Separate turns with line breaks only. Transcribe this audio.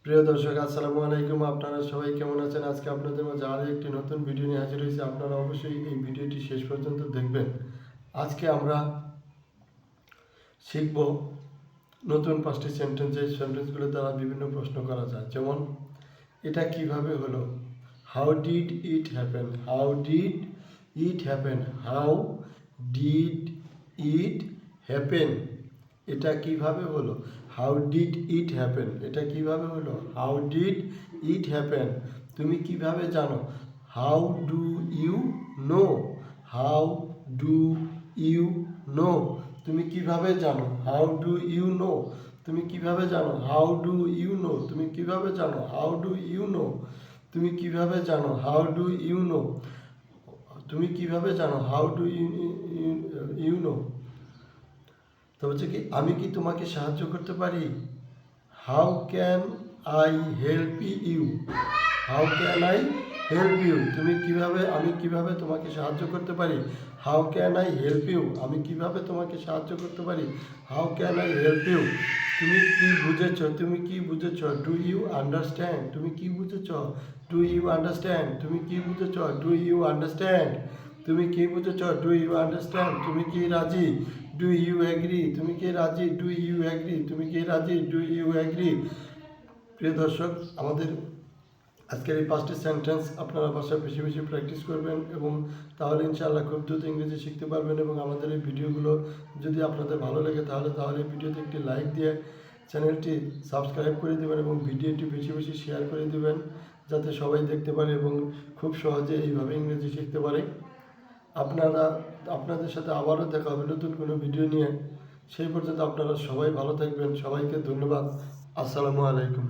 প্রিয় দর্শক, আসসালামু আলাইকুম। আপনারা সবাই কেমন আছেন? আজকে আপনাদের মাঝে আরও একটি নতুন ভিডিও নিয়ে হাজির হয়েছি। আপনারা অবশ্যই এই ভিডিওটি শেষ পর্যন্ত দেখবেন। আজকে আমরা শিখব নতুন 5টি সেন্টেন্স। এই সেন্টেন্সগুলো দ্বারা বিভিন্ন প্রশ্ন করা যায়। যেমন, এটা কিভাবে হলো? How did it happen? How did it happen? How did it happen? এটা কিভাবে হলো? How did it happen? এটা কিভাবে হলো? How did it happen? তুমি কিভাবে জানো? How do you know? How do you know? তুমি কিভাবে জানো? How do you know? তুমি কিভাবে জানো? How do you know? তুমি কিভাবে জানো? How do you know? তুমি কিভাবে জানো? How do you know? তুমি কিভাবে জানো? How do you know? তো হচ্ছে কি, আমি কি তোমাকে সাহায্য করতে পারি? How can I help you? How can I help you? আমি কিভাবে তোমাকে সাহায্য করতে পারি? How can I help you? আমি কিভাবে তোমাকে সাহায্য করতে পারি? How can I help you? তুমি কি বুঝেছ? তুমি কি বুঝেছ? Do you understand? তুমি কি বুঝেছ? Do you understand? তুমি কি বুঝেছ? Do you understand? তুমি কি বুঝেছ? Do you understand? তুমি কি রাজি? Do you agree? তুমি কি রাজি? Do you agree? তুমি কি রাজি? Do you agree? প্রিয় দর্শক, আমাদের আজকের এই 5টি সেন্টেন্স আপনারা বাসায় বেশি বেশি প্র্যাকটিস করবেন এবং তাহলে ইনশাআল্লাহ খুব দ্রুত ইংরেজি শিখতে পারবেন। এবং আমাদের এই ভিডিওগুলো যদি আপনাদের ভালো লাগে তাহলে এই ভিডিওতে একটি লাইক দিয়ে চ্যানেলটি সাবস্ক্রাইব করে দেবেন এবং ভিডিওটি বেশি বেশি শেয়ার করে দেবেন, যাতে সবাই দেখতে পারে এবং খুব সহজে এইভাবে ইংরেজি শিখতে পারে। আপনাদের সাথে আবারও দেখা হবে নতুন কোনো ভিডিও নিয়ে। সেই পর্যন্ত আপনারা সবাই ভালো থাকবেন। সবাইকে ধন্যবাদ। আসসালামু আলাইকুম।